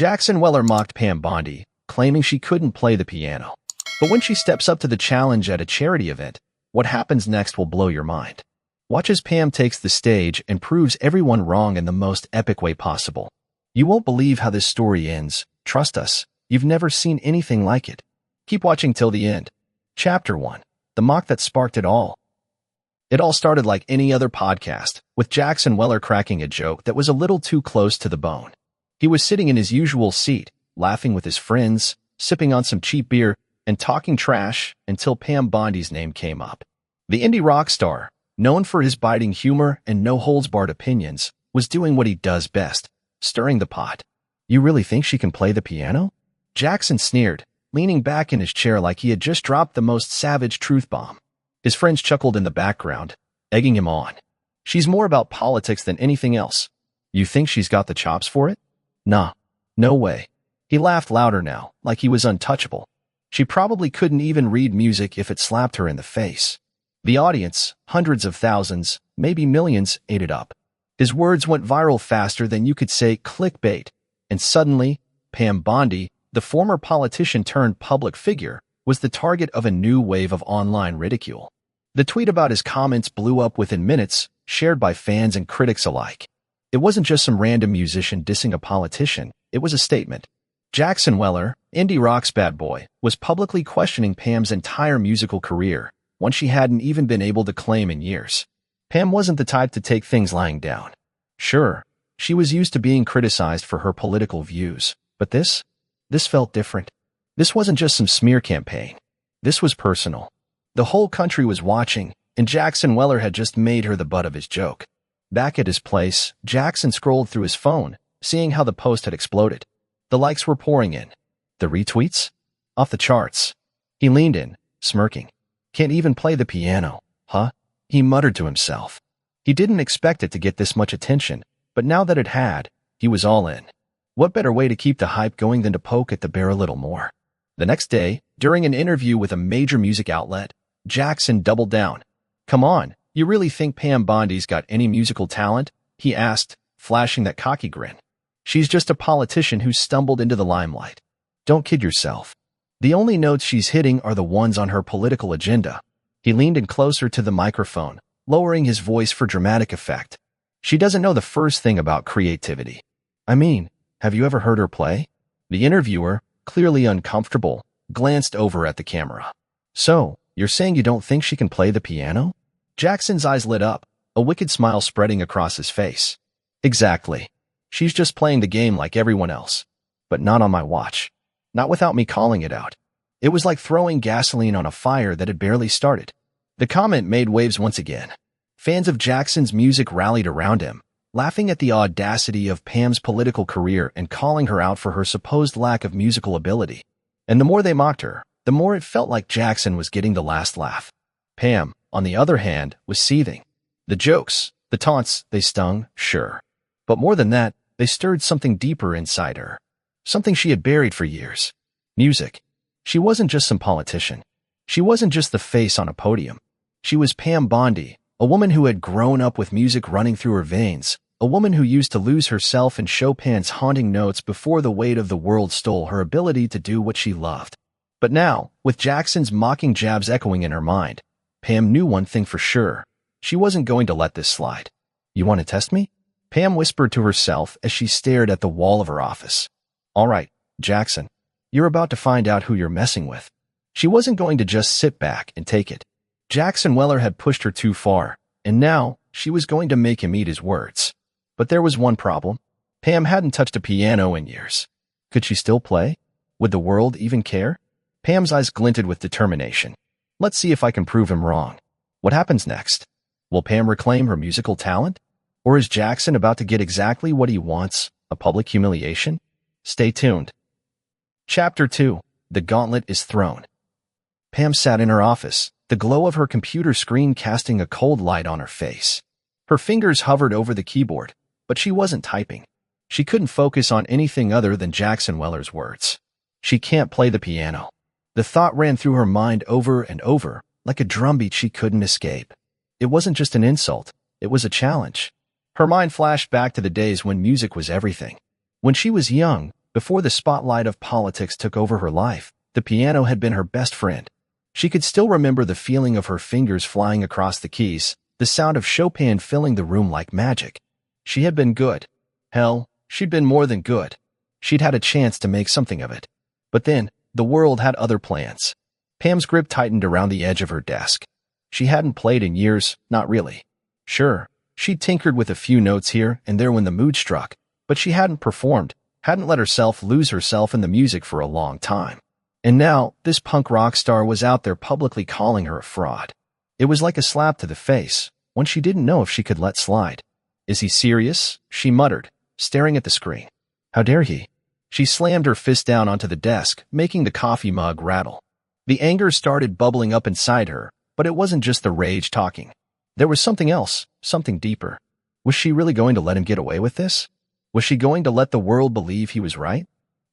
Jackson Weller mocked Pam Bondi, claiming she couldn't play the piano. But when she steps up to the challenge at a charity event, what happens next will blow your mind. Watch as Pam takes the stage and proves everyone wrong in the most epic way possible. You won't believe how this story ends. Trust us, you've never seen anything like it. Keep watching till the end. Chapter 1. The mock that sparked it all. It all started like any other podcast, with Jackson Weller cracking a joke that was a little too close to the bone. He was sitting in his usual seat, laughing with his friends, sipping on some cheap beer, and talking trash until Pam Bondi's name came up. The indie rock star, known for his biting humor and no-holds-barred opinions, was doing what he does best, stirring the pot. You really think she can play the piano? Jackson sneered, leaning back in his chair like he had just dropped the most savage truth bomb. His friends chuckled in the background, egging him on. She's more about politics than anything else. You think she's got the chops for it? Nah, no way. He laughed louder now, like he was untouchable. She probably couldn't even read music if it slapped her in the face. The audience, hundreds of thousands, maybe millions, ate it up. His words went viral faster than you could say clickbait, and suddenly, Pam Bondi, the former politician turned public figure, was the target of a new wave of online ridicule. The tweet about his comments blew up within minutes, shared by fans and critics alike. It wasn't just some random musician dissing a politician, it was a statement. Jackson Weller, indie rock's bad boy, was publicly questioning Pam's entire musical career, one she hadn't even been able to claim in years. Pam wasn't the type to take things lying down. Sure, she was used to being criticized for her political views, but this felt different. This wasn't just some smear campaign. This was personal. The whole country was watching, and Jackson Weller had just made her the butt of his joke. Back at his place, Jackson scrolled through his phone, seeing how the post had exploded. The likes were pouring in. The retweets? Off the charts. He leaned in, smirking. Can't even play the piano, huh? He muttered to himself. He didn't expect it to get this much attention, but now that it had, he was all in. What better way to keep the hype going than to poke at the bear a little more? The next day, during an interview with a major music outlet, Jackson doubled down. Come on, you really think Pam Bondi's got any musical talent? He asked, flashing that cocky grin. She's just a politician who stumbled into the limelight. Don't kid yourself. The only notes she's hitting are the ones on her political agenda. He leaned in closer to the microphone, lowering his voice for dramatic effect. She doesn't know the first thing about creativity. I mean, have you ever heard her play? The interviewer, clearly uncomfortable, glanced over at the camera. So, you're saying you don't think she can play the piano? Jackson's eyes lit up, a wicked smile spreading across his face. Exactly. She's just playing the game like everyone else. But not on my watch. Not without me calling it out. It was like throwing gasoline on a fire that had barely started. The comment made waves once again. Fans of Jackson's music rallied around him, laughing at the audacity of Pam's political career and calling her out for her supposed lack of musical ability. And the more they mocked her, the more it felt like Jackson was getting the last laugh. Pam, on the other hand, was seething. The jokes, the taunts, they stung, sure. But more than that, they stirred something deeper inside her. Something she had buried for years. Music. She wasn't just some politician. She wasn't just the face on a podium. She was Pam Bondi, a woman who had grown up with music running through her veins, a woman who used to lose herself in Chopin's haunting notes before the weight of the world stole her ability to do what she loved. But now, with Jackson's mocking jabs echoing in her mind, Pam knew one thing for sure. She wasn't going to let this slide. You want to test me? Pam whispered to herself as she stared at the wall of her office. All right, Jackson, you're about to find out who you're messing with. She wasn't going to just sit back and take it. Jackson Weller had pushed her too far, and now she was going to make him eat his words. But there was one problem. Pam hadn't touched a piano in years. Could she still play? Would the world even care? Pam's eyes glinted with determination. Let's see if I can prove him wrong. What happens next? Will Pam reclaim her musical talent? Or is Jackson about to get exactly what he wants, a public humiliation? Stay tuned. Chapter 2. The Gauntlet is Thrown. Pam sat in her office, the glow of her computer screen casting a cold light on her face. Her fingers hovered over the keyboard, but she wasn't typing. She couldn't focus on anything other than Jackson Weller's words. She can't play the piano. The thought ran through her mind over and over, like a drumbeat she couldn't escape. It wasn't just an insult, it was a challenge. Her mind flashed back to the days when music was everything. When she was young, Before the spotlight of politics took over her life, the piano had been her best friend. She could still remember the feeling of her fingers flying across the keys, the sound of Chopin filling the room like magic. She had been good. Hell, she'd been more than good. She'd had a chance to make something of it. But then, the world had other plans. Pam's grip tightened around the edge of her desk. She hadn't played in years, not really. Sure, she'd tinkered with a few notes here and there when the mood struck, but she hadn't performed, hadn't let herself lose herself in the music for a long time. And now, this punk rock star was out there publicly calling her a fraud. It was like a slap to the face, one she didn't know if she could let slide. Is he serious? She muttered, staring at the screen. How dare he? She slammed her fist down onto the desk, making the coffee mug rattle. The anger started bubbling up inside her, but it wasn't just the rage talking. There was something else, something deeper. Was she really going to let him get away with this? Was she going to let the world believe he was right?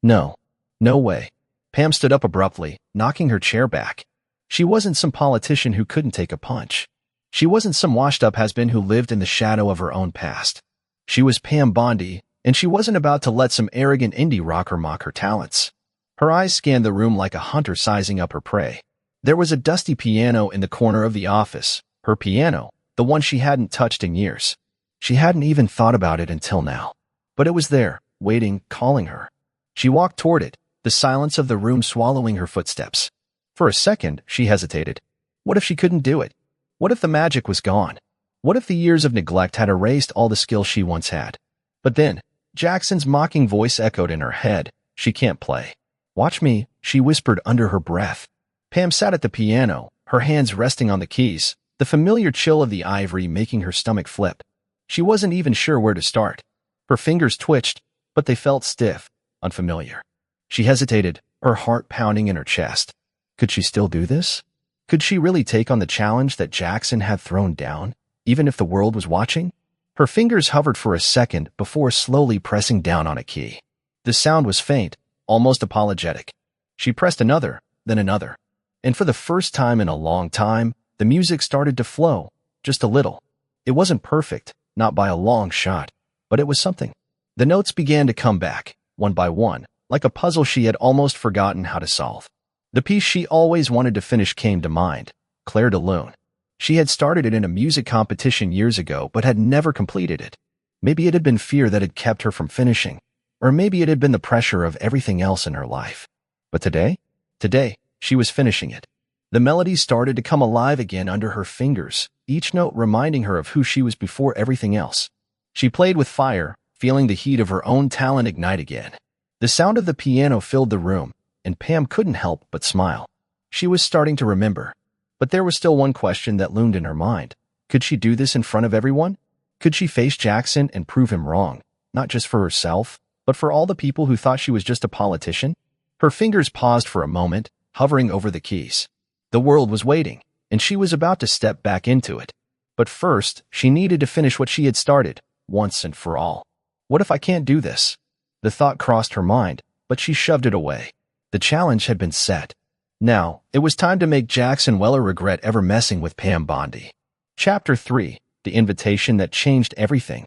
No. No way. Pam stood up abruptly, knocking her chair back. She wasn't some politician who couldn't take a punch. She wasn't some washed-up has-been who lived in the shadow of her own past. She was Pam Bondi, and she wasn't about to let some arrogant indie rocker mock her talents. Her eyes scanned the room like a hunter sizing up her prey. There was a dusty piano in the corner of the office, her piano, the one she hadn't touched in years. She hadn't even thought about it until now. But it was there, waiting, calling her. She walked toward it, the silence of the room swallowing her footsteps. For a second, she hesitated. What if she couldn't do it? What if the magic was gone? What if the years of neglect had erased all the skills she once had? But then, Jackson's mocking voice echoed in her head. She can't play. Watch me, she whispered under her breath. Pam sat at the piano, her hands resting on the keys, the familiar chill of the ivory making her stomach flip. She wasn't even sure where to start. Her fingers twitched, but they felt stiff, unfamiliar. She hesitated, her heart pounding in her chest. Could she still do this? Could she really take on the challenge that Jackson had thrown down, even if the world was watching? Her fingers hovered for a second before slowly pressing down on a key. The sound was faint, almost apologetic. She pressed another, then another. And for the first time in a long time, the music started to flow, just a little. It wasn't perfect, not by a long shot, but it was something. The notes began to come back, one by one, like a puzzle she had almost forgotten how to solve. The piece she always wanted to finish came to mind, Clair de Lune. She had started it in a music competition years ago but had never completed it. Maybe it had been fear that had kept her from finishing, or maybe it had been the pressure of everything else in her life. But today, she was finishing it. The melody started to come alive again under her fingers, each note reminding her of who she was before everything else. She played with fire, feeling the heat of her own talent ignite again. The sound of the piano filled the room, and Pam couldn't help but smile. She was starting to remember. But there was still one question that loomed in her mind. Could she do this in front of everyone? Could she face Jackson and prove him wrong, not just for herself, but for all the people who thought she was just a politician? Her fingers paused for a moment, hovering over the keys. The world was waiting, and she was about to step back into it. But first, she needed to finish what she had started, once and for all. What if I can't do this? The thought crossed her mind, but she shoved it away. The challenge had been set. Now, it was time to make Jackson Weller regret ever messing with Pam Bondi. Chapter 3. The Invitation That Changed Everything.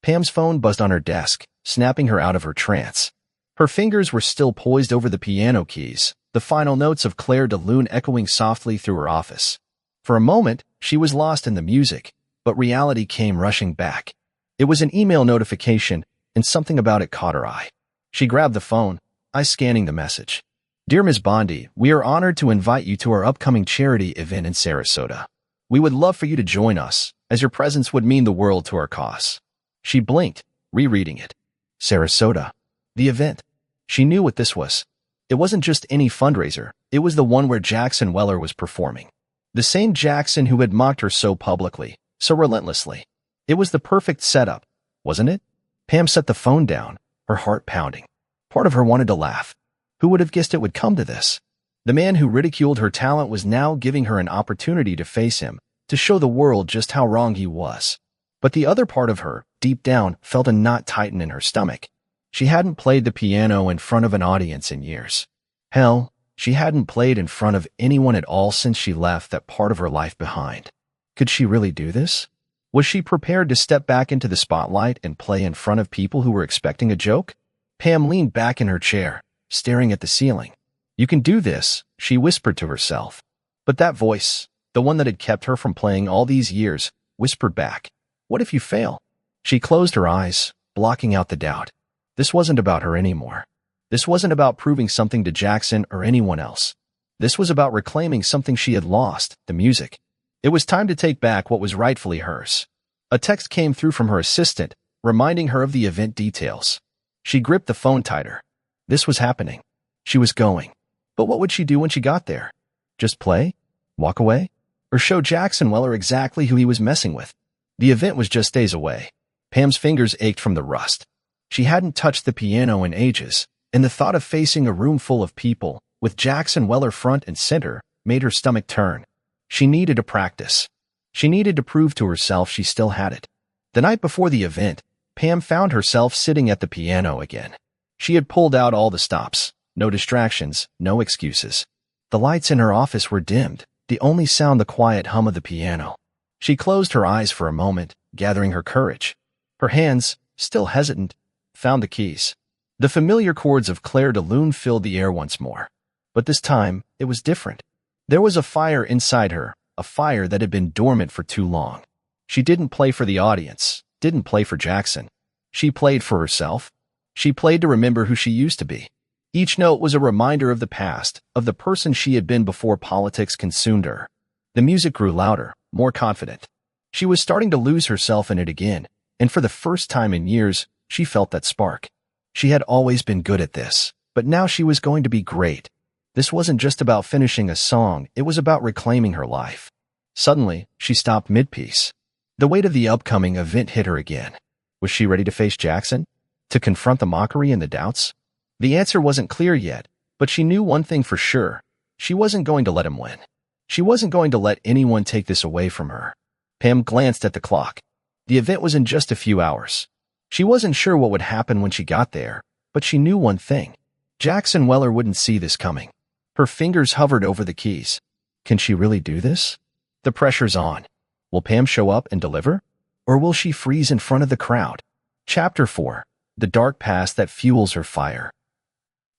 Pam's phone buzzed on her desk, snapping her out of her trance. Her fingers were still poised over the piano keys, the final notes of Clair de Lune echoing softly through her office. For a moment, she was lost in the music, but reality came rushing back. It was an email notification, and something about it caught her eye. She grabbed the phone, eyes scanning the message. Dear Ms. Bondi, we are honored to invite you to our upcoming charity event in Sarasota. We would love for you to join us, as your presence would mean the world to our cause. She blinked, rereading it. Sarasota. The event. She knew what this was. It wasn't just any fundraiser, it was the one where Jackson Weller was performing. The same Jackson who had mocked her so publicly, so relentlessly. It was the perfect setup, wasn't it? Pam set the phone down, her heart pounding. Part of her wanted to laugh. Who would have guessed it would come to this? The man who ridiculed her talent was now giving her an opportunity to face him, to show the world just how wrong he was. But the other part of her, deep down, felt a knot tighten in her stomach. She hadn't played the piano in front of an audience in years. Hell, she hadn't played in front of anyone at all since she left that part of her life behind. Could she really do this? Was she prepared to step back into the spotlight and play in front of people who were expecting a joke? Pam leaned back in her chair, staring at the ceiling. "You can do this," she whispered to herself. But that voice, the one that had kept her from playing all these years, whispered back, "What if you fail?" She closed her eyes, blocking out the doubt. This wasn't about her anymore. This wasn't about proving something to Jackson or anyone else. This was about reclaiming something she had lost, the music. It was time to take back what was rightfully hers. A text came through from her assistant, reminding her of the event details. She gripped the phone tighter. This was happening. She was going. But what would she do when she got there? Just play? Walk away? Or show Jackson Weller exactly who he was messing with? The event was just days away. Pam's fingers ached from the rust. She hadn't touched the piano in ages, and the thought of facing a room full of people, with Jackson Weller front and center, made her stomach turn. She needed to practice. She needed to prove to herself she still had it. The night before the event, Pam found herself sitting at the piano again. She had pulled out all the stops. No distractions, no excuses. The lights in her office were dimmed, the only sound the quiet hum of the piano. She closed her eyes for a moment, gathering her courage. Her hands, still hesitant, found the keys. The familiar chords of Clair de Lune filled the air once more. But this time, it was different. There was a fire inside her, a fire that had been dormant for too long. She didn't play for the audience, didn't play for Jackson. She played for herself. She played to remember who she used to be. Each note was a reminder of the past, of the person she had been before politics consumed her. The music grew louder, more confident. She was starting to lose herself in it again, and for the first time in years, she felt that spark. She had always been good at this, but now she was going to be great. This wasn't just about finishing a song, it was about reclaiming her life. Suddenly, she stopped mid-piece. The weight of the upcoming event hit her again. Was she ready to face Jackson? To confront the mockery and the doubts? The answer wasn't clear yet, but she knew one thing for sure. She wasn't going to let him win. She wasn't going to let anyone take this away from her. Pam glanced at the clock. The event was in just a few hours. She wasn't sure what would happen when she got there, but she knew one thing. Jackson Weller wouldn't see this coming. Her fingers hovered over the keys. Can she really do this? The pressure's on. Will Pam show up and deliver? Or will she freeze in front of the crowd? Chapter 4. The dark past that fuels her fire.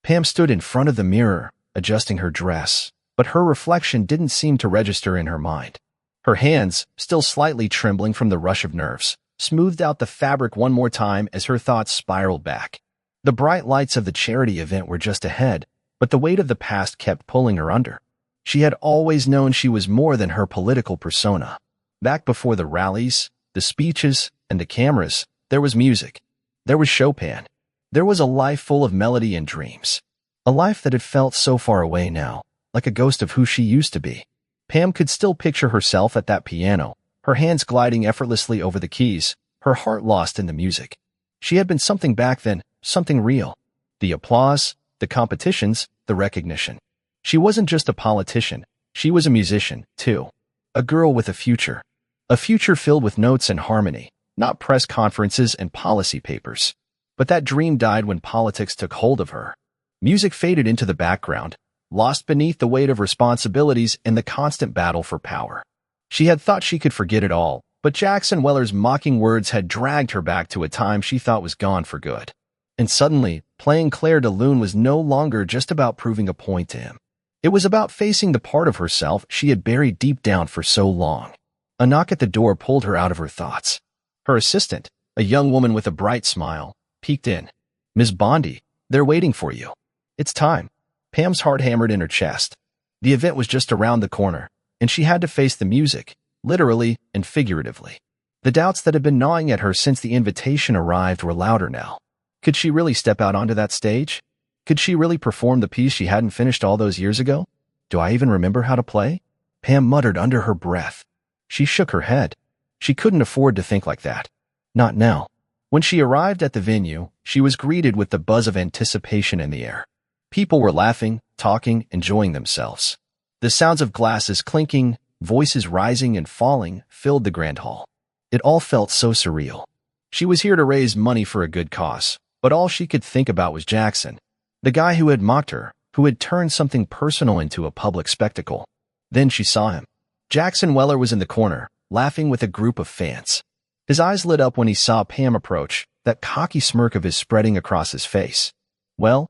Pam stood in front of the mirror, adjusting her dress, but her reflection didn't seem to register in her mind. Her hands, still slightly trembling from the rush of nerves, smoothed out the fabric one more time as her thoughts spiraled back. The bright lights of the charity event were just ahead, but the weight of the past kept pulling her under. She had always known she was more than her political persona. Back before the rallies, the speeches, and the cameras, there was music. There was Chopin. There was a life full of melody and dreams. A life that had felt so far away now, like a ghost of who she used to be. Pam could still picture herself at that piano, her hands gliding effortlessly over the keys, her heart lost in the music. She had been something back then, something real. The applause, the competitions, the recognition. She wasn't just a politician, she was a musician, too. A girl with a future. A future filled with notes and harmony, not press conferences and policy papers. But that dream died when politics took hold of her. Music faded into the background, lost beneath the weight of responsibilities and the constant battle for power. She had thought she could forget it all, but Jackson Weller's mocking words had dragged her back to a time she thought was gone for good. And suddenly, playing Clair de Lune was no longer just about proving a point to him. It was about facing the part of herself she had buried deep down for so long. A knock at the door pulled her out of her thoughts. Her assistant, a young woman with a bright smile, peeked in. "Ms. Bondi, they're waiting for you." "It's time." Pam's heart hammered in her chest. The event was just around the corner, and she had to face the music, literally and figuratively. The doubts that had been gnawing at her since the invitation arrived were louder now. Could she really step out onto that stage? Could she really perform the piece she hadn't finished all those years ago? "Do I even remember how to play?" Pam muttered under her breath. She shook her head. She couldn't afford to think like that. Not now. When she arrived at the venue, she was greeted with the buzz of anticipation in the air. People were laughing, talking, enjoying themselves. The sounds of glasses clinking, voices rising and falling, filled the grand hall. It all felt so surreal. She was here to raise money for a good cause, but all she could think about was Jackson, the guy who had mocked her, who had turned something personal into a public spectacle. Then she saw him. Jackson Weller was in the corner, laughing with a group of fans. His eyes lit up when he saw Pam approach, that cocky smirk of his spreading across his face. Well,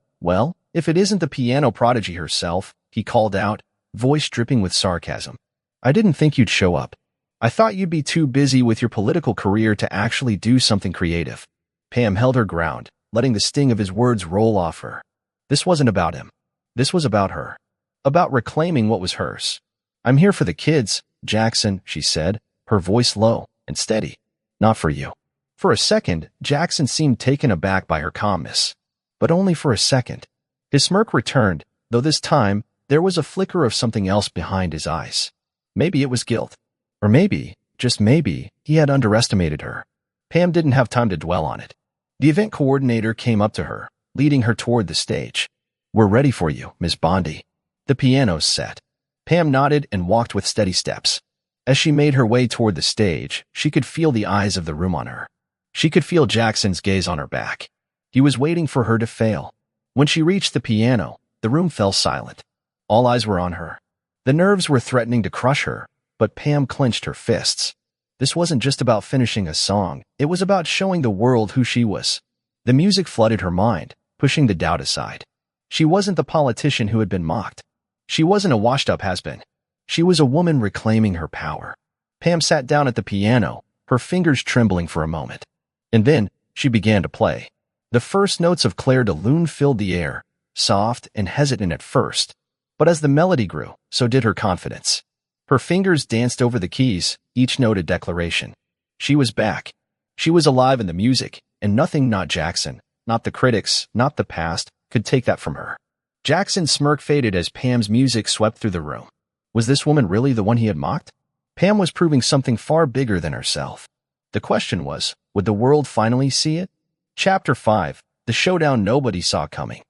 if it isn't the piano prodigy herself, he called out, voice dripping with sarcasm. I didn't think you'd show up. I thought you'd be too busy with your political career to actually do something creative. Pam held her ground, letting the sting of his words roll off her. This wasn't about him. This was about her. About reclaiming what was hers. I'm here for the kids, Jackson, she said, her voice low and steady. Not for you. For a second, Jackson seemed taken aback by her calmness. But only for a second. His smirk returned, though this time, there was a flicker of something else behind his eyes. Maybe it was guilt. Or maybe, just maybe, he had underestimated her. Pam didn't have time to dwell on it. The event coordinator came up to her, leading her toward the stage. We're ready for you, Miss Bondi. The piano's set. Pam nodded and walked with steady steps. As she made her way toward the stage, she could feel the eyes of the room on her. She could feel Jackson's gaze on her back. He was waiting for her to fail. When she reached the piano, the room fell silent. All eyes were on her. The nerves were threatening to crush her, but Pam clenched her fists. This wasn't just about finishing a song, it was about showing the world who she was. The music flooded her mind, pushing the doubt aside. She wasn't the politician who had been mocked. She wasn't a washed-up has-been. She was a woman reclaiming her power. Pam sat down at the piano, her fingers trembling for a moment. And then, she began to play. The first notes of Clair de Lune filled the air, soft and hesitant at first. But as the melody grew, so did her confidence. Her fingers danced over the keys, each note a declaration. She was back. She was alive in the music, and nothing, not Jackson, not the critics, not the past, could take that from her. Jackson's smirk faded as Pam's music swept through the room. Was this woman really the one he had mocked? Pam was proving something far bigger than herself. The question was, would the world finally see it? Chapter 5, The Showdown Nobody Saw Coming.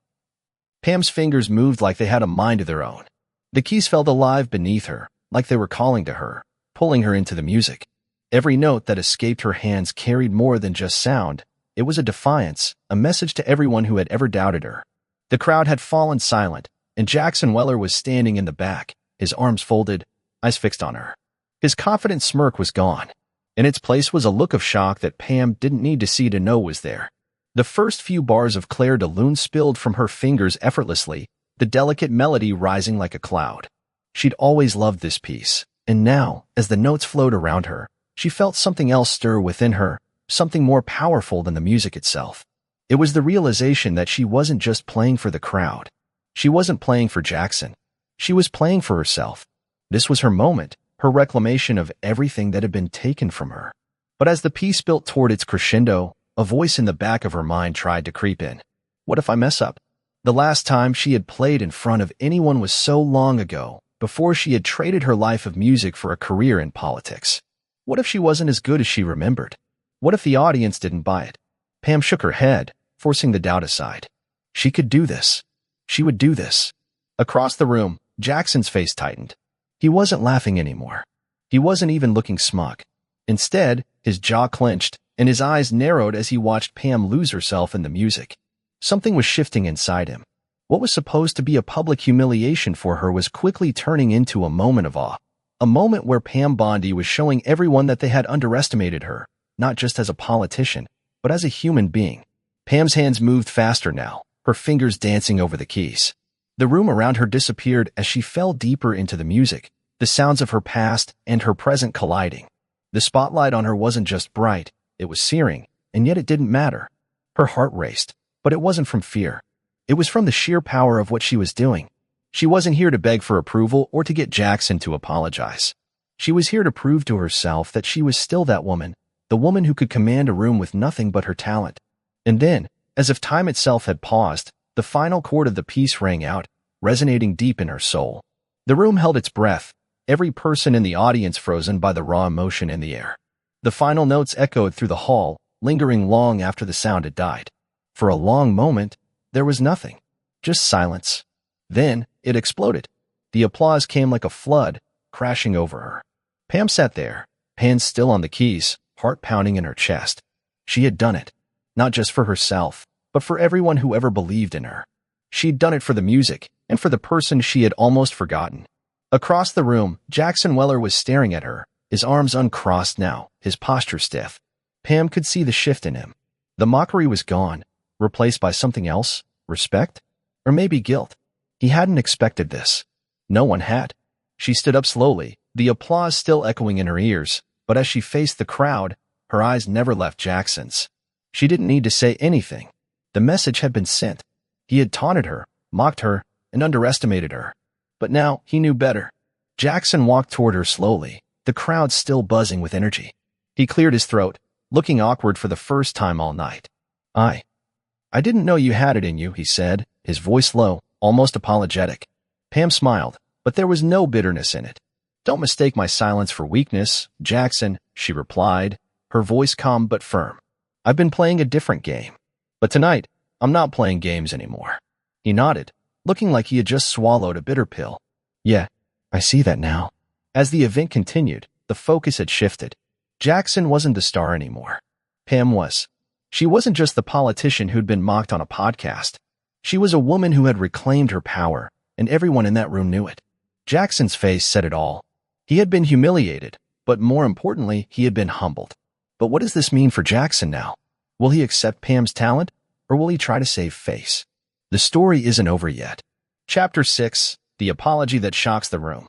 Pam's fingers moved like they had a mind of their own. The keys felt alive beneath her, like they were calling to her, pulling her into the music. Every note that escaped her hands carried more than just sound. It was a defiance, a message to everyone who had ever doubted her. The crowd had fallen silent, and Jackson Weller was standing in the back, his arms folded, eyes fixed on her. His confident smirk was gone. In its place was a look of shock that Pam didn't need to see to know was there. The first few bars of Clair de Lune spilled from her fingers effortlessly, the delicate melody rising like a cloud. She'd always loved this piece, and now, as the notes flowed around her, she felt something else stir within her, something more powerful than the music itself. It was the realization that she wasn't just playing for the crowd. She wasn't playing for Jackson. She was playing for herself. This was her moment, her reclamation of everything that had been taken from her. But as the piece built toward its crescendo, a voice in the back of her mind tried to creep in. What if I mess up? The last time she had played in front of anyone was so long ago, before she had traded her life of music for a career in politics. What if she wasn't as good as she remembered? What if the audience didn't buy it? Pam shook her head, forcing the doubt aside. She could do this. She would do this. Across the room, Jackson's face tightened. He wasn't laughing anymore. He wasn't even looking smug. Instead, his jaw clenched, and his eyes narrowed as he watched Pam lose herself in the music. Something was shifting inside him. What was supposed to be a public humiliation for her was quickly turning into a moment of awe. A moment where Pam Bondi was showing everyone that they had underestimated her, not just as a politician, but as a human being. Pam's hands moved faster now, her fingers dancing over the keys. The room around her disappeared as she fell deeper into the music, the sounds of her past and her present colliding. The spotlight on her wasn't just bright, it was searing, and yet it didn't matter. Her heart raced, but it wasn't from fear. It was from the sheer power of what she was doing. She wasn't here to beg for approval or to get Jackson to apologize. She was here to prove to herself that she was still that woman, the woman who could command a room with nothing but her talent. And then, as if time itself had paused, the final chord of the piece rang out, resonating deep in her soul. The room held its breath, every person in the audience frozen by the raw emotion in the air. The final notes echoed through the hall, lingering long after the sound had died. For a long moment, there was nothing, just silence. Then, it exploded. The applause came like a flood, crashing over her. Pam sat there, hands still on the keys, heart pounding in her chest. She had done it, not just for herself, but for everyone who ever believed in her. She'd done it for the music, and for the person she had almost forgotten. Across the room, Jackson Weller was staring at her, his arms uncrossed now, his posture stiff. Pam could see the shift in him. The mockery was gone, replaced by something else, respect, or maybe guilt. He hadn't expected this. No one had. She stood up slowly, the applause still echoing in her ears, but as she faced the crowd, her eyes never left Jackson's. She didn't need to say anything. The message had been sent. He had taunted her, mocked her, and underestimated her. But now he knew better. Jackson walked toward her slowly, the crowd still buzzing with energy. He cleared his throat, looking awkward for the first time all night. I didn't know you had it in you, he said, his voice low, almost apologetic. Pam smiled, but there was no bitterness in it. Don't mistake my silence for weakness, Jackson, she replied, her voice calm but firm. I've been playing a different game. But tonight, I'm not playing games anymore. He nodded, looking like he had just swallowed a bitter pill. Yeah, I see that now. As the event continued, the focus had shifted. Jackson wasn't the star anymore. Pam was. She wasn't just the politician who'd been mocked on a podcast. She was a woman who had reclaimed her power, and everyone in that room knew it. Jackson's face said it all. He had been humiliated, but more importantly, he had been humbled. But what does this mean for Jackson now? Will he accept Pam's talent, or will he try to save face? The story isn't over yet. Chapter 6, The Apology That Shocks the Room.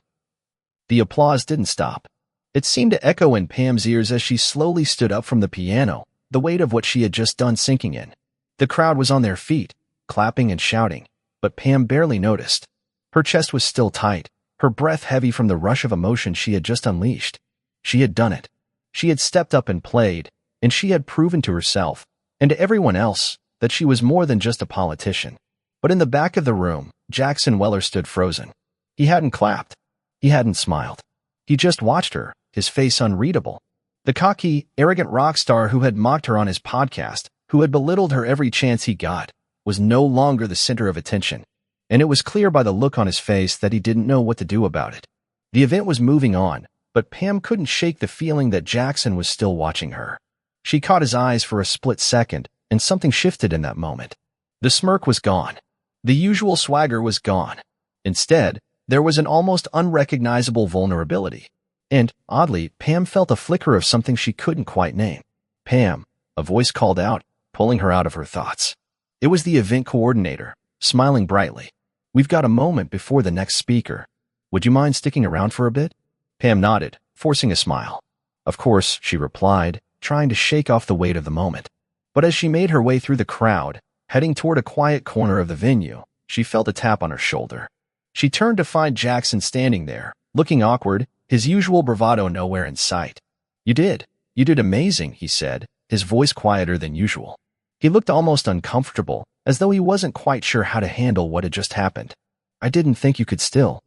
The applause didn't stop. It seemed to echo in Pam's ears as she slowly stood up from the piano, the weight of what she had just done sinking in. The crowd was on their feet, clapping and shouting, but Pam barely noticed. Her chest was still tight, her breath heavy from the rush of emotion she had just unleashed. She had done it. She had stepped up and played, and she had proven to herself, and to everyone else, that she was more than just a politician. But in the back of the room, Jackson Weller stood frozen. He hadn't clapped. He hadn't smiled. He just watched her, his face unreadable. The cocky, arrogant rock star who had mocked her on his podcast, who had belittled her every chance he got, was no longer the center of attention. And it was clear by the look on his face that he didn't know what to do about it. The event was moving on, but Pam couldn't shake the feeling that Jackson was still watching her. She caught his eyes for a split second, and something shifted in that moment. The smirk was gone. The usual swagger was gone. Instead, there was an almost unrecognizable vulnerability. And, oddly, Pam felt a flicker of something she couldn't quite name. Pam, a voice called out, pulling her out of her thoughts. It was the event coordinator, smiling brightly. We've got a moment before the next speaker. Would you mind sticking around for a bit? Pam nodded, forcing a smile. Of course, she replied, trying to shake off the weight of the moment. But as she made her way through the crowd, heading toward a quiet corner of the venue, she felt a tap on her shoulder. She turned to find Jackson standing there, looking awkward, his usual bravado nowhere in sight. You did amazing, he said, his voice quieter than usual. He looked almost uncomfortable, as though he wasn't quite sure how to handle what had just happened. I didn't think you could still,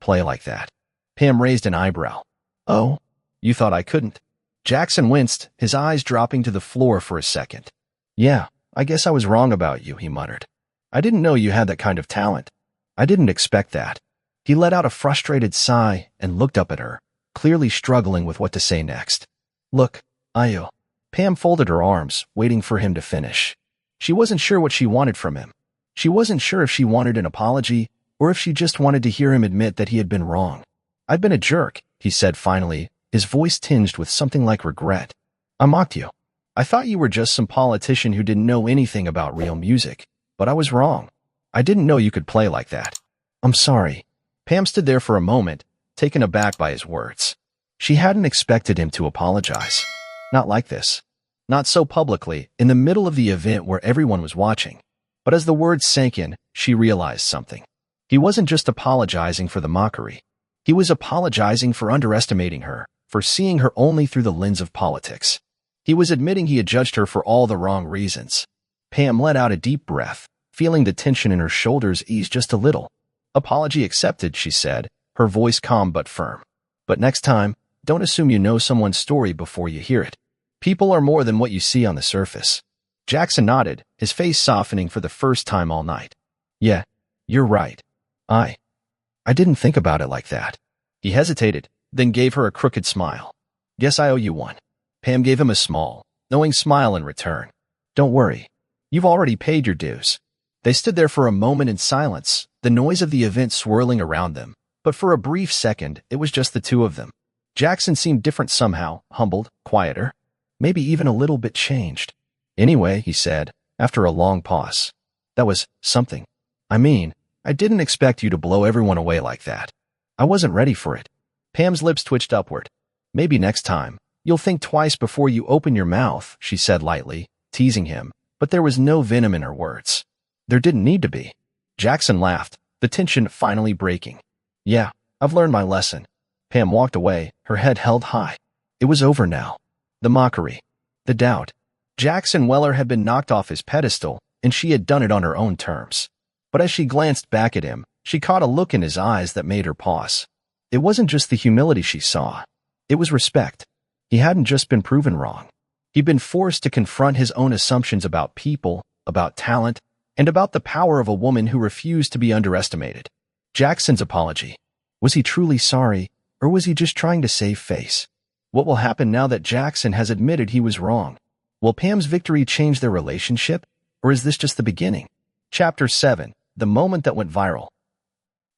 play like that. Pam raised an eyebrow. Oh, you thought I couldn't? Jackson winced, his eyes dropping to the floor for a second. Yeah, I guess I was wrong about you, he muttered. I didn't know you had that kind of talent. I didn't expect that. He let out a frustrated sigh and looked up at her, clearly struggling with what to say next. Look, Ayo. Pam folded her arms, waiting for him to finish. She wasn't sure what she wanted from him. She wasn't sure if she wanted an apology or if she just wanted to hear him admit that he had been wrong. I've been a jerk, he said finally, his voice tinged with something like regret. I mocked you. I thought you were just some politician who didn't know anything about real music, but I was wrong. I didn't know you could play like that. I'm sorry. Pam stood there for a moment, taken aback by his words. She hadn't expected him to apologize. Not like this. Not so publicly, in the middle of the event where everyone was watching. But as the words sank in, she realized something. He wasn't just apologizing for the mockery. He was apologizing for underestimating her, for seeing her only through the lens of politics. He was admitting he had judged her for all the wrong reasons. Pam let out a deep breath, feeling the tension in her shoulders ease just a little. Apology accepted, she said, her voice calm but firm. But next time, don't assume you know someone's story before you hear it. People are more than what you see on the surface. Jackson nodded, his face softening for the first time all night. Yeah, you're right. I didn't think about it like that. He hesitated, then gave her a crooked smile. Guess I owe you one. Pam gave him a small, knowing smile in return. Don't worry. You've already paid your dues. They stood there for a moment in silence, the noise of the event swirling around them, but for a brief second, it was just the two of them. Jackson seemed different somehow, humbled, quieter, maybe even a little bit changed. Anyway, he said, after a long pause. That was something. I mean, I didn't expect you to blow everyone away like that. I wasn't ready for it. Pam's lips twitched upward. Maybe next time, you'll think twice before you open your mouth, she said lightly, teasing him, but there was no venom in her words. There didn't need to be. Jackson laughed, the tension finally breaking. Yeah, I've learned my lesson. Pam walked away, her head held high. It was over now. The mockery. The doubt. Jackson Weller had been knocked off his pedestal, and she had done it on her own terms. But as she glanced back at him, she caught a look in his eyes that made her pause. It wasn't just the humility she saw. It was respect. He hadn't just been proven wrong. He'd been forced to confront his own assumptions about people, about talent, and about the power of a woman who refused to be underestimated. Jackson's apology. Was he truly sorry, or was he just trying to save face? What will happen now that Jackson has admitted he was wrong? Will Pam's victory change their relationship, or is this just the beginning? Chapter 7. The moment that went viral.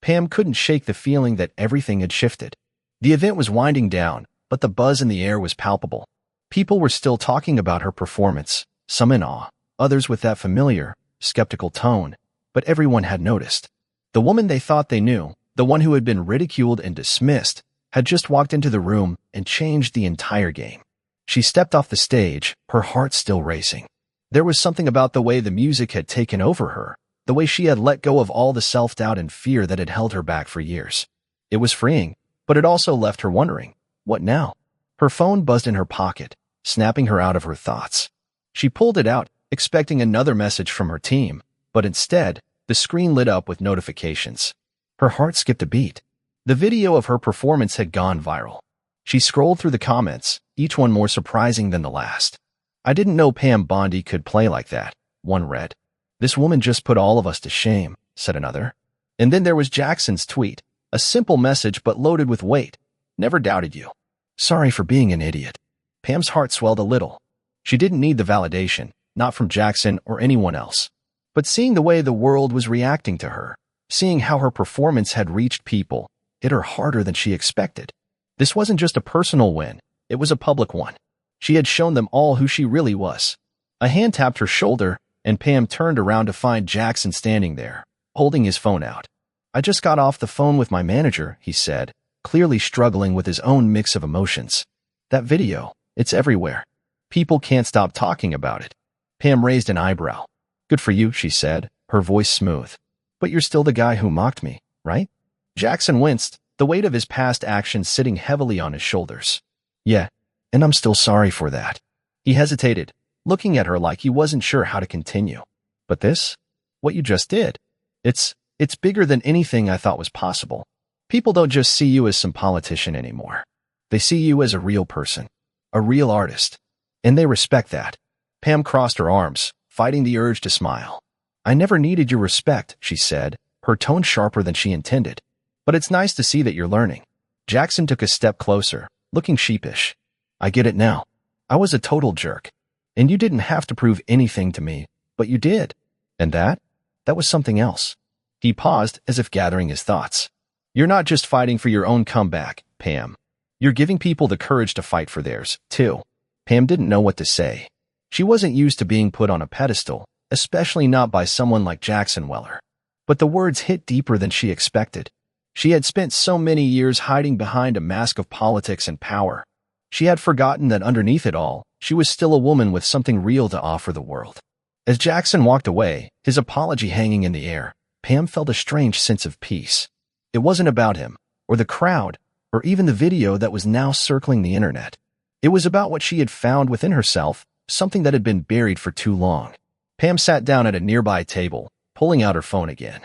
Pam couldn't shake the feeling that everything had shifted. The event was winding down, but the buzz in the air was palpable. People were still talking about her performance, some in awe, others with that familiar, skeptical tone, but everyone had noticed. The woman they thought they knew, the one who had been ridiculed and dismissed, had just walked into the room and changed the entire game. She stepped off the stage, her heart still racing. There was something about the way the music had taken over her, the way she had let go of all the self-doubt and fear that had held her back for years. It was freeing, but it also left her wondering, what now? Her phone buzzed in her pocket, snapping her out of her thoughts. She pulled it out, expecting another message from her team, but instead, the screen lit up with notifications. Her heart skipped a beat. The video of her performance had gone viral. She scrolled through the comments, each one more surprising than the last. I didn't know Pam Bondi could play like that, one read. This woman just put all of us to shame, said another. And then there was Jackson's tweet, a simple message but loaded with weight. Never doubted you. Sorry for being an idiot. Pam's heart swelled a little. She didn't need the validation, not from Jackson or anyone else. But seeing the way the world was reacting to her, seeing how her performance had reached people, hit her harder than she expected. This wasn't just a personal win, it was a public one. She had shown them all who she really was. A hand tapped her shoulder, and Pam turned around to find Jackson standing there, holding his phone out. I just got off the phone with my manager, he said, clearly struggling with his own mix of emotions. That video, it's everywhere. People can't stop talking about it. Pam raised an eyebrow. Good for you, she said, her voice smooth. But you're still the guy who mocked me, right? Jackson winced, the weight of his past actions sitting heavily on his shoulders. Yeah, and I'm still sorry for that. He hesitated, looking at her like he wasn't sure how to continue. But this? What you just did? It's bigger than anything I thought was possible. People don't just see you as some politician anymore. They see you as a real person, a real artist. And they respect that. Pam crossed her arms, fighting the urge to smile. I never needed your respect, she said, her tone sharper than she intended. But it's nice to see that you're learning. Jackson took a step closer, looking sheepish. I get it now. I was a total jerk. And you didn't have to prove anything to me, but you did. And that was something else. He paused as if gathering his thoughts. You're not just fighting for your own comeback, Pam. You're giving people the courage to fight for theirs, too. Pam didn't know what to say. She wasn't used to being put on a pedestal, especially not by someone like Jackson Weller. But the words hit deeper than she expected. She had spent so many years hiding behind a mask of politics and power. She had forgotten that underneath it all, she was still a woman with something real to offer the world. As Jackson walked away, his apology hanging in the air, Pam felt a strange sense of peace. It wasn't about him, or the crowd, or even the video that was now circling the internet. It was about what she had found within herself, something that had been buried for too long. Pam sat down at a nearby table, pulling out her phone again.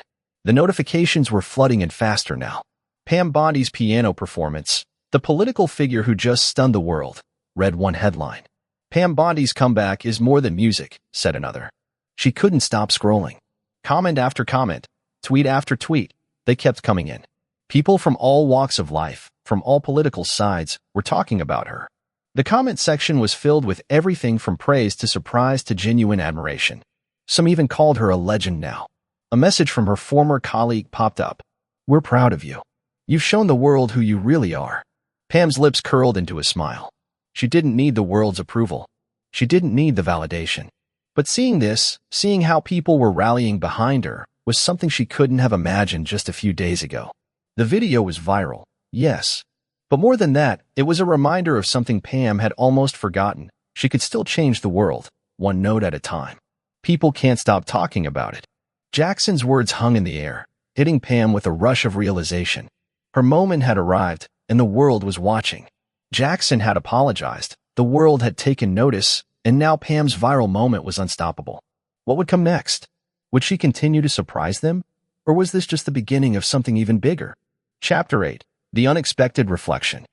The notifications were flooding in faster now. Pam Bondi's piano performance, the political figure who just stunned the world, read one headline. Pam Bondi's comeback is more than music, said another. She couldn't stop scrolling. Comment after comment, tweet after tweet, they kept coming in. People from all walks of life, from all political sides, were talking about her. The comment section was filled with everything from praise to surprise to genuine admiration. Some even called her a legend now. A message from her former colleague popped up. We're proud of you. You've shown the world who you really are. Pam's lips curled into a smile. She didn't need the world's approval. She didn't need the validation. But seeing how people were rallying behind her, was something she couldn't have imagined just a few days ago. The video was viral, yes. But more than that, it was a reminder of something Pam had almost forgotten. She could still change the world, one note at a time. People can't stop talking about it. Jackson's words hung in the air, hitting Pam with a rush of realization. Her moment had arrived, and the world was watching. Jackson had apologized, the world had taken notice, and now Pam's viral moment was unstoppable. What would come next? Would she continue to surprise them? Or was this just the beginning of something even bigger? Chapter 8. The Unexpected Reflection.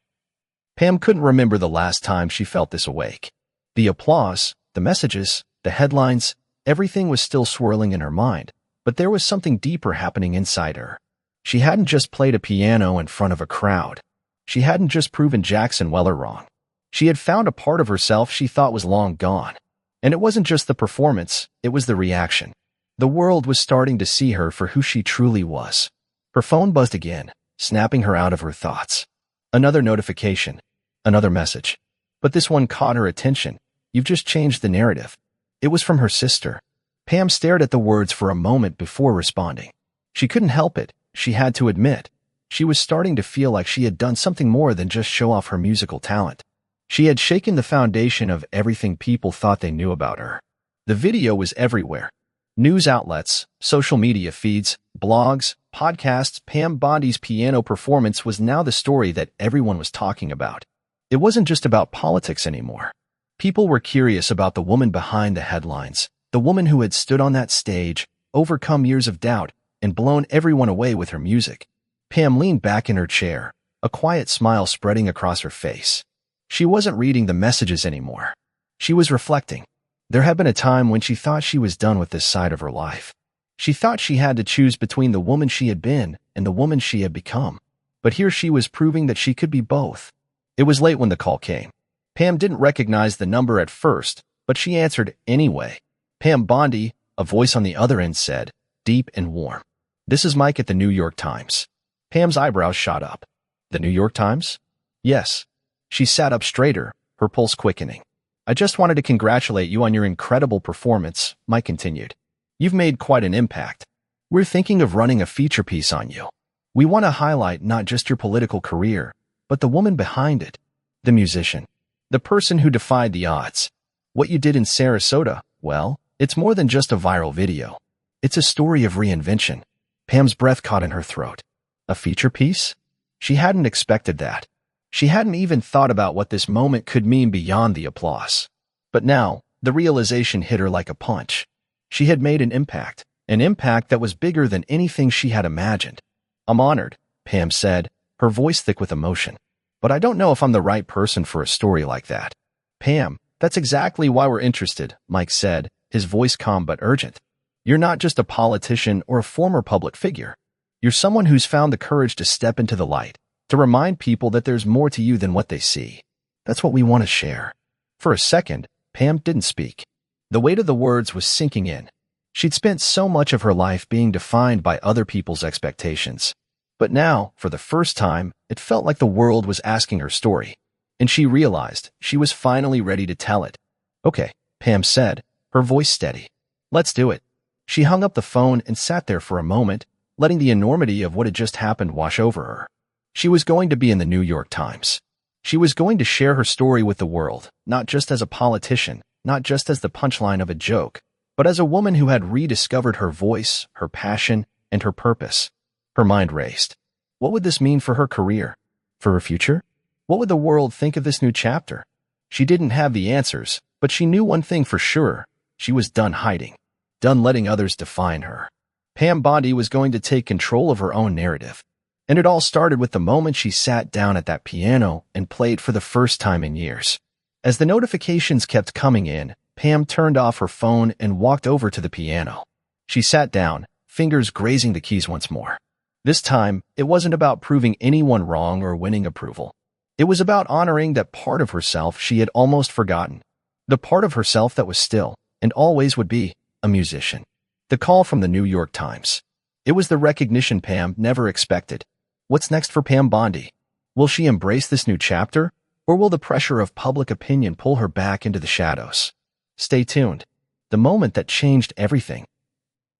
Pam couldn't remember the last time she felt this awake. The applause, the messages, the headlines, everything was still swirling in her mind, but there was something deeper happening inside her. She hadn't just played a piano in front of a crowd. She hadn't just proven Jackson well or wrong. She had found a part of herself she thought was long gone. And it wasn't just the performance, it was the reaction. The world was starting to see her for who she truly was. Her phone buzzed again, snapping her out of her thoughts. Another notification, another message. But this one caught her attention. You've just changed the narrative. It was from her sister. Pam stared at the words for a moment before responding. She couldn't help it, she had to admit. She was starting to feel like she had done something more than just show off her musical talent. She had shaken the foundation of everything people thought they knew about her. The video was everywhere. News outlets, social media feeds, blogs, podcasts. Pam Bondi's piano performance was now the story that everyone was talking about. It wasn't just about politics anymore. People were curious about the woman behind the headlines, the woman who had stood on that stage, overcome years of doubt, and blown everyone away with her music. Pam leaned back in her chair, a quiet smile spreading across her face. She wasn't reading the messages anymore. She was reflecting. There had been a time when she thought she was done with this side of her life. She thought she had to choose between the woman she had been and the woman she had become. But here she was proving that she could be both. It was late when the call came. Pam didn't recognize the number at first, but she answered anyway. Pam Bondi, a voice on the other end said, deep and warm. This is Mike at the New York Times. Pam's eyebrows shot up. The New York Times? Yes. She sat up straighter, her pulse quickening. I just wanted to congratulate you on your incredible performance, Mike continued. You've made quite an impact. We're thinking of running a feature piece on you. We want to highlight not just your political career, but the woman behind it, the musician, the person who defied the odds. What you did in Sarasota, well, it's more than just a viral video. It's a story of reinvention. Pam's breath caught in her throat. A feature piece? She hadn't expected that. She hadn't even thought about what this moment could mean beyond the applause. But now, the realization hit her like a punch. She had made an impact that was bigger than anything she had imagined. I'm honored, Pam said, her voice thick with emotion. But I don't know if I'm the right person for a story like that. Pam, that's exactly why we're interested, Mike said, his voice calm but urgent. You're not just a politician or a former public figure. You're someone who's found the courage to step into the light, to remind people that there's more to you than what they see. That's what we want to share. For a second, Pam didn't speak. The weight of the words was sinking in. She'd spent so much of her life being defined by other people's expectations. But now, for the first time, it felt like the world was asking her story. And she realized she was finally ready to tell it. Okay, Pam said, her voice steady. Let's do it. She hung up the phone and sat there for a moment, letting the enormity of what had just happened wash over her. She was going to be in the New York Times. She was going to share her story with the world, not just as a politician, not just as the punchline of a joke, but as a woman who had rediscovered her voice, her passion, and her purpose. Her mind raced. What would this mean for her career? For her future? What would the world think of this new chapter? She didn't have the answers, but she knew one thing for sure. She was done hiding, done letting others define her. Pam Bondi was going to take control of her own narrative. And it all started with the moment she sat down at that piano and played for the first time in years. As the notifications kept coming in, Pam turned off her phone and walked over to the piano. She sat down, fingers grazing the keys once more. This time, it wasn't about proving anyone wrong or winning approval. It was about honoring that part of herself she had almost forgotten. The part of herself that was still, and always would be, a musician. The call from the New York Times. It was the recognition Pam never expected. What's next for Pam Bondi? Will she embrace this new chapter, or will the pressure of public opinion pull her back into the shadows? Stay tuned. the moment that changed everything.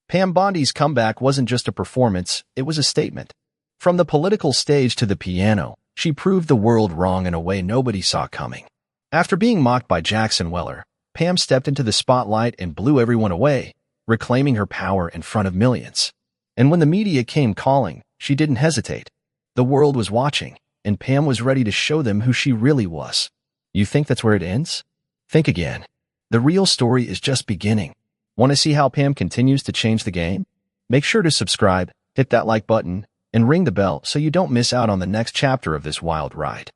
Pam Bondi's comeback wasn't just a performance, it was a statement. From the political stage to the piano, she proved the world wrong in a way nobody saw coming. After being mocked by Jackson Weller, Pam stepped into the spotlight and blew everyone away, reclaiming her power in front of millions. And when the media came calling, she didn't hesitate. The world was watching, and Pam was ready to show them who she really was. You think that's where it ends? Think again. The real story is just beginning. Want to see how Pam continues to change the game? Make sure to subscribe, hit that like button, and ring the bell so you don't miss out on the next chapter of this wild ride.